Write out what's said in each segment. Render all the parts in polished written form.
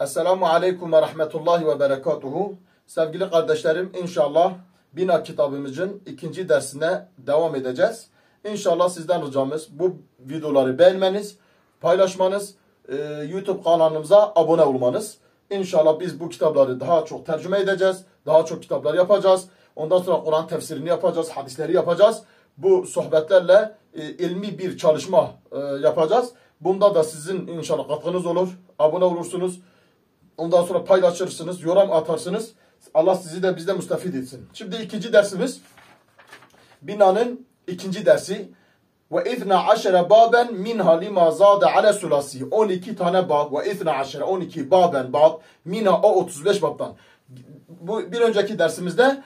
Esselamu Aleyküm ve Rahmetullahi ve Berekatuhu. Sevgili kardeşlerim, inşallah Bina kitabımızın ikinci dersine devam edeceğiz. İnşallah sizden ricamız bu videoları beğenmeniz, paylaşmanız, YouTube kanalımıza abone olmanız. İnşallah biz bu kitapları daha çok tercüme edeceğiz. Daha çok kitaplar yapacağız. Ondan sonra Kur'an tefsirini yapacağız, hadisleri yapacağız. Bu sohbetlerle ilmi bir çalışma yapacağız. Bunda da sizin inşallah katkınız olur. Abone olursunuz. Ondan sonra paylaşırsınız, yorum atarsınız. Allah sizi de bizde müstefid etsin. Şimdi ikinci dersimiz Bina'nın ikinci dersi. Ve ithna aşere baben minha lima zade ale sulasi. 12 tane bab. Ve ithna aşere 12 baben bab. Mina o 35 babdan. Bu bir önceki dersimizde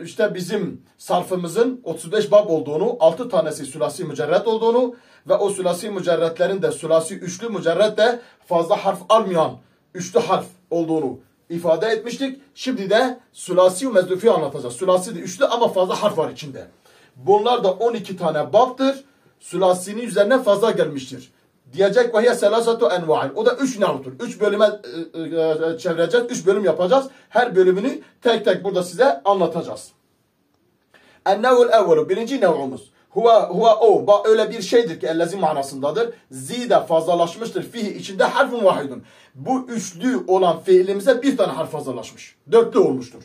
işte bizim sarfımızın 35 bab olduğunu, 6 tanesi sülasi mücerret olduğunu ve o sülasi mücerretlerin de sülasi üçlü mücerret de fazla harf almayan üçlü harf olduğunu ifade etmiştik. Şimdi de sülasi mezdufi anlatacağız. Sülasi de üçlü ama fazla harf var içinde. Bunlar da 12 tane babdır. Sülasinin üzerine fazla gelmiştir. Diyecek ve hiye selasatu enva'in. O da 3 nav'tur. 3 bölüme çevireceğiz. 3 bölüm yapacağız. Her bölümünü tek tek burada size anlatacağız. En-nev'ul evvelu. Birinci nev'umuz. Huve o. Öyle bir şeydir ki ellezi manasındadır. Zide fazlalaşmıştır. Fihi içinde harfun vahidun. Bu üçlü olan fiilimize bir tane harf fazlalaşmış. Dörtlü olmuştur.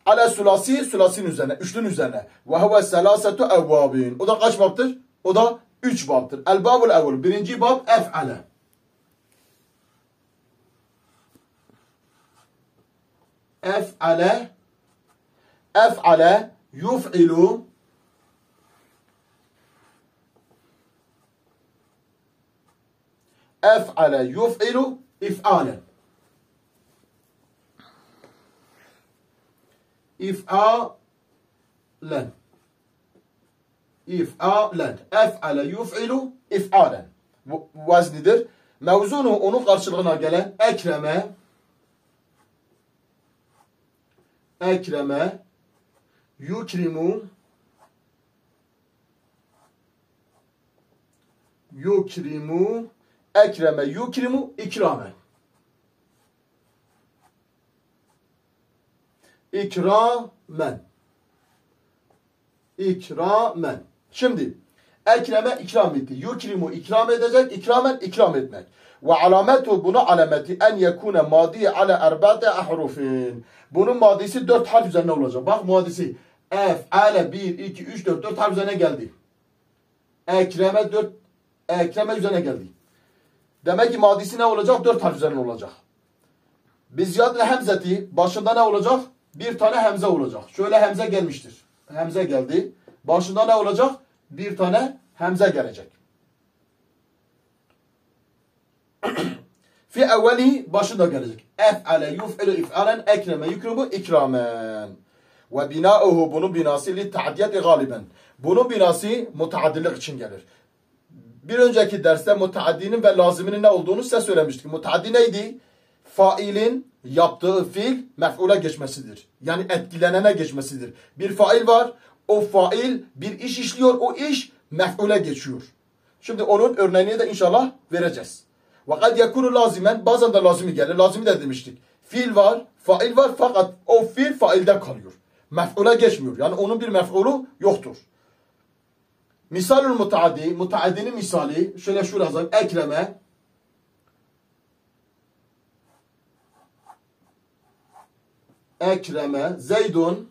Ale sülasi, sülasinin üzerine, üçlünün üzerine. Ve huve selasetu evvabin. O da kaç babdır? O da 3 babdır. El babul evvel. Birinci bab ef'ale. Ef'ale. Ef'ale yuf'ilu. Ef'ale yuf'ilu if'alen. İf'alen. İf'alen. Ef'ale yuf'ilu if'alen. Veznidir. Mevzunu onun karşılığına gelen ekreme. Ekreme. Yukrimu. Yukrimu. Ekreme yukrimu ikramen. İkramen. İkramen. Şimdi ekreme ikram etti. Yukrimu ikram edecek. İkramen ikram etmek. Ve alametu bunu alameti en yekune madi ala erbate ahrufin. Bunun madisi 4 harf üzerine olacak. Bak madisi. Ef'ale 1, 2, 3, 4. 4 harf üzerine geldi. Ekreme 4. Ekreme üzerine geldi. Demek ki madisi ne olacak? 4 harf üzerine olacak. Bizyadle hemzeti başında ne olacak? Bir tane hemze olacak. Şöyle hemze gelmiştir. Hemze geldi. Başında ne olacak? Bir tane hemze gelecek. Fi evveli başında gelecek. Ef'ale yuf'ilu if'alen ekreme yukrimu ikramen. Ve binauhu bunun binası li ta'diyeti galiben. Bunun binası mutaaddilik için gelir. Bir önceki derste mutaaddinin ve lazıminin ne olduğunu size söylemiştik. Mutaaddi neydi? Failin yaptığı fiil mef'ule geçmesidir. Yani etkilenene geçmesidir. Bir fail var. O fail bir iş işliyor. O iş mef'ule geçiyor. Şimdi onun örneğini de inşallah vereceğiz. Vakat yakunu lazimen. Bazen de lazimi gelir. Lazimi de demiştik. Fiil var. Fail var. Fakat o fiil failde kalıyor. Mef'ule geçmiyor. Yani onun bir mef'ulu yoktur. Misalül mutaaddi. Mutaaddinin misali. Şöyle şuraya yazayım. Ekreme. Ekreme, Zeydun,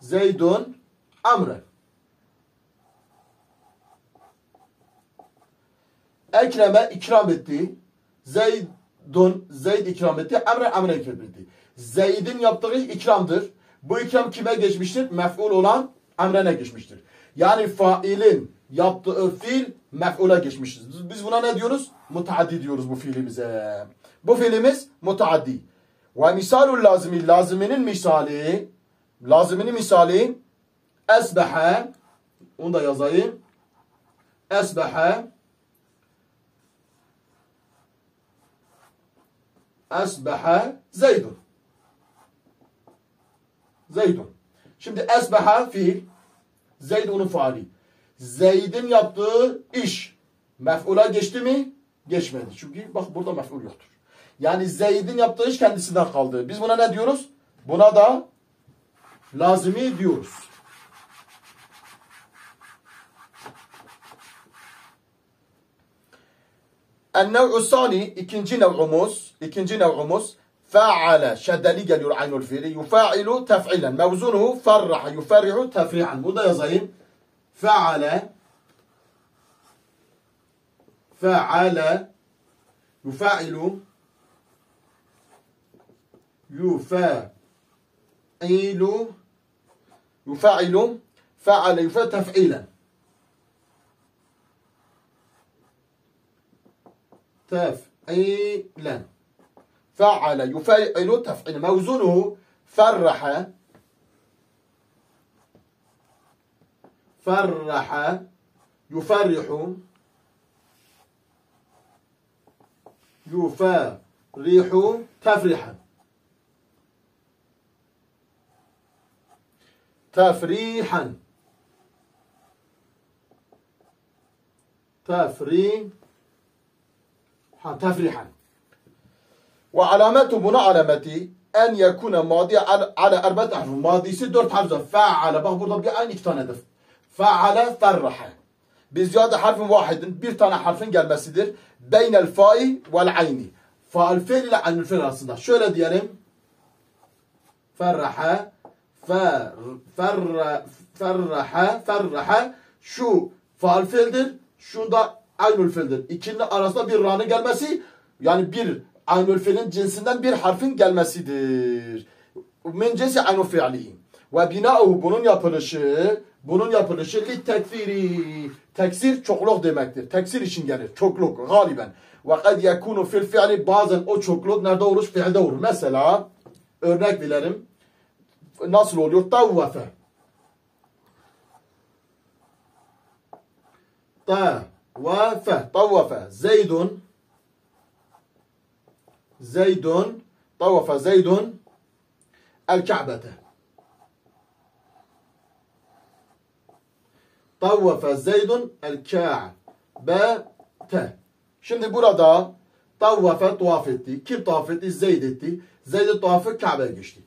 Zeydun, Amre. Ekreme ikram etti. Zeydun, Zeyd ikram etti. Amre ikram etti. Zeyd'in yaptığı ikramdır. Bu ikram kime geçmiştir? Mef'ul olan Amre'ne geçmiştir. Yani failin yaptığı fiil mef'ule geçmiştir. Biz buna ne diyoruz? Mutaaddi diyoruz bu fiilimize. Bu fiilimiz mutaaddi. Ve misalul lazimi, laziminin misali, esbehe, onu da yazayım, esbehe, Zeydun. Zeydun. Şimdi esbehe fiil, Zeyd onun faali. Zeyd'in yaptığı iş mef'ula geçti mi? Geçmedi. Çünkü bak burada mef'ul yoktur. Yani Zeyd'in yaptığı iş kendisinden kaldı. Biz buna ne diyoruz? Buna da lazimi diyoruz. El-nev'u sani, ikinci nev'umuz fa'ale, şeddeli geliyor aynul fiili, yufa'ilu tef'ilen, mevzunuhu ferraha, yuferri'u tefri'an. Burada yazayım. Fa'ale, yufa'ilu, fa'ale, tef'ilen. تفعيلا فعل يفعل تفعيلا موزونه فرح يفرح تفرحا تفريحا وعلامات buna alameti en yekune madi ala arbet harf. Madisi 4 harf. Fa'ale. Bak burada bir aynı iki tanedir. Fa'ale ferraha. Biziyade harfin vahidin bir tane harfin gelmesidir. Beynel fa'i vel ayni. Fa'al fiil ile aynül fiil arasında. Şöyle diyelim. Ferraha ferraha şu fa'al fiildir. Şunda aynül fiildir. İkinin arasında bir ra'nın gelmesi, yani bir aynül fiilin cinsinden bir harfin gelmesidir. Min cinsi aynül fi'lihi. Ve bina'uhu, bunun yapılışı li tekfiri. Teksir çokluk demektir. Teksir için gelir. Çokluk galiben. Ve kad yekunu fil fi'li, bazen o çokluk nerede olur? Fiilde olur. Mesela örnek verelim. Nasıl oluyor? Tavvafe. طوف زيد الكعبة. طوف زيد الكعبة. Şimdi burada tavvafe tavaf etti. Kim tavaf etti? Zeyd etti. Zeyd tavafı Kabe'ye geçti.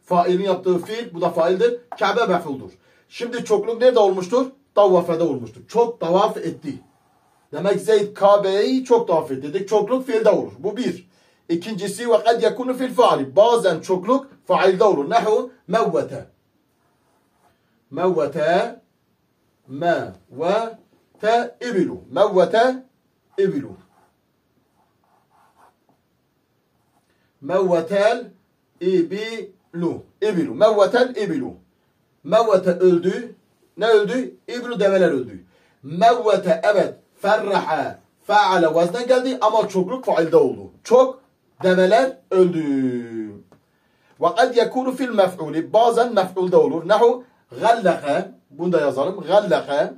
Failin yaptığı fiil, bu da faildir. Kabe mef'uldur. Şimdi çokluk nerede olmuştur? Tavvafede olmuştur. Çok tavaf etti. Demek Zeyd Kabe'yi çok tavaf etti dedik. Çokluk fiilde olur. Bu bir. İkincisi ve kad yekunu fil faali. Bazen çokluk failde olur. Nahu mevvete. ibilu. Mevvete ibilu. Mevvetel ibilu. Mevvetel ibilu. Mevvete öldü. Ne öldü? İbnu develer öldü. Mevvete, evet. Ferraha, faale vazden geldi ama çokluk failde oldu. Çok develer öldü. Ve kad yekunu fil mef'uli, bazen mef'ulde olur. Nahu gallaka, bunu da yazalım. Gallaka,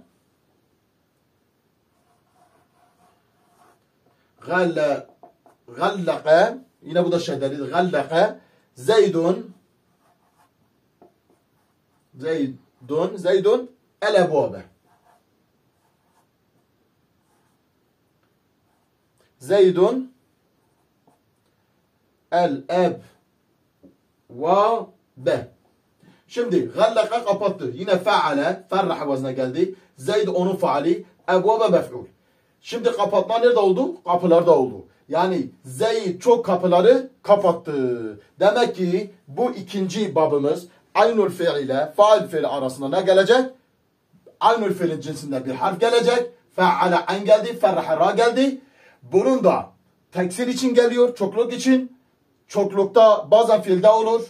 yine bu da şeddelidir. Gallaka Zeydun el ebvabe. Zeydun el ebvabe. Şimdi gallaka kapattı. Yine faale, ferraha vazına geldi. Zeyd onun faali, ebvabe mef'ul. Şimdi kapatma nerede oldu? Kapılarda oldu. Yani Zeyd çok kapıları kapattı. Demek ki bu ikinci babımız aynül fiil ile faal fiili arasında ne gelecek? Aynül fiilin cinsinden bir harf gelecek. Fe'ale an geldi, ferraha ra geldi. Bunun da teksir için geliyor, çokluk için. Çoklukta bazen fiilde olur,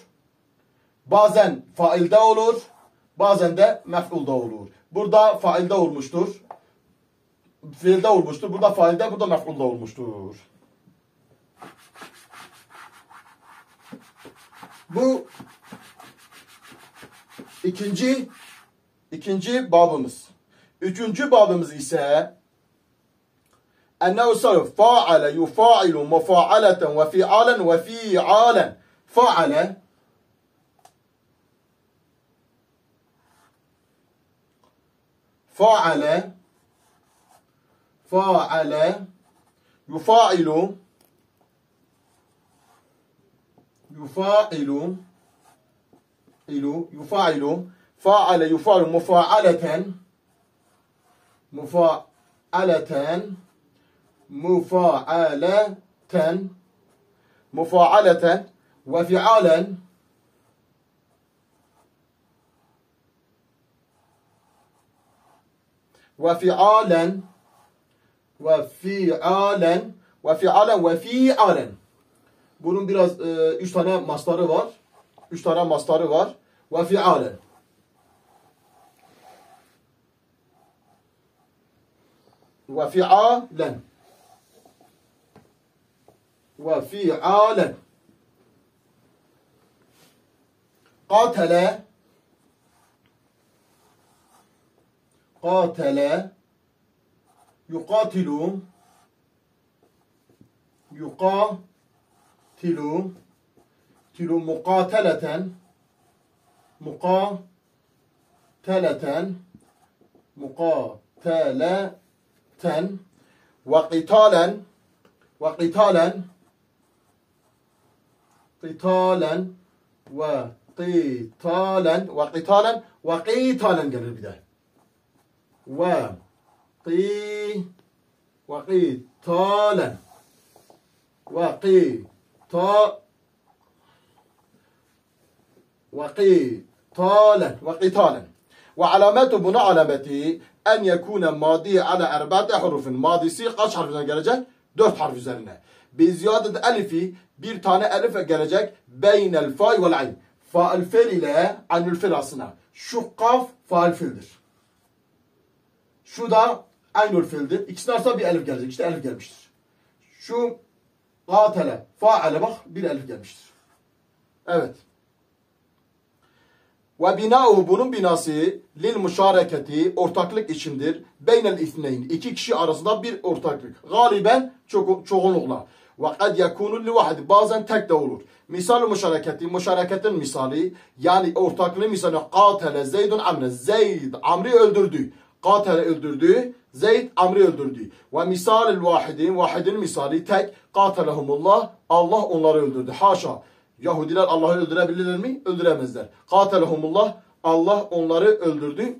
bazen failde olur, bazen de mef'ulde olur. Burada failde olmuştur, fiilde olmuştur. Burada failde, burada mef'ulde olmuştur. Bu ikinci babımız. Üçüncü babımız ise ennehu sarf fa'ale yufa'ilu mufa'aleten ve fi'alen ve fi'alen. Fa'ale Fa'ale. Yufa'ilu. Yufa'ilu. Yufa'ilu. Fa'ale yufa'ilu mufa'aleten. Mufa'aleten. Mufa'aleten. Mufa'aleten. Ve fi'alen. Ve fi'alen. Ve fi'alen. Ve fi'alen ve fi'alen. Bunun biraz 3 tane mastarı var. 3 tane mastarı var. Ve fi'alen. Ve fi'alen. Ve fi'alen. Qatele. Qatele. Yuqatilu. Yuqatilu. Tilu muqateleten. Muqateleten. Muqateleten. Ve qitalen. Ve qitalen. Qitalen. Ve qitalen. Ve qitalen. Ve qitalen gelir bir de. Ve qitalen. Ve qitalen. Ve alametu buna alameti en yekune madi ala erba'te hurufin. Madisi kaç harf üzerine gelecek? 4 harf üzerine. Bi ziyadet elifi bir tane elif gelecek. Beynel fa vel ayn. Fa'il fil ile aynül fil arasına. Şu kaf fa'il fildir. Şu da aynül fildir. İkisinin arasında bir elif gelecek. İşte elif gelmiştir. Şu qatele, fa'ale bak bir elif gelmiştir. Evet. Ve bina'u bunun binası lil müşareketi ortaklık içindir. Beynel isneyn. İki kişi arasında bir ortaklık. Galiben çoğunlukla. Ve kad yekunu li vahid. Bazen tek de olur. Misal-i müşareketi. Müşareketin misali. Yani ortaklığın misali. Qatele Zeydun Amre. Zeyd Amr'i öldürdü. Qatele öldürdü. Zeyd Amr'i öldürdü. Ve misal-i vahidin. Vahidin misali tek. Qatelehumullah. Allah onları öldürdü. Haşa. Yahudiler Allah'ı öldürebilirler mi? Öldüremezler. Qatelehumullah. Allah onları öldürdü.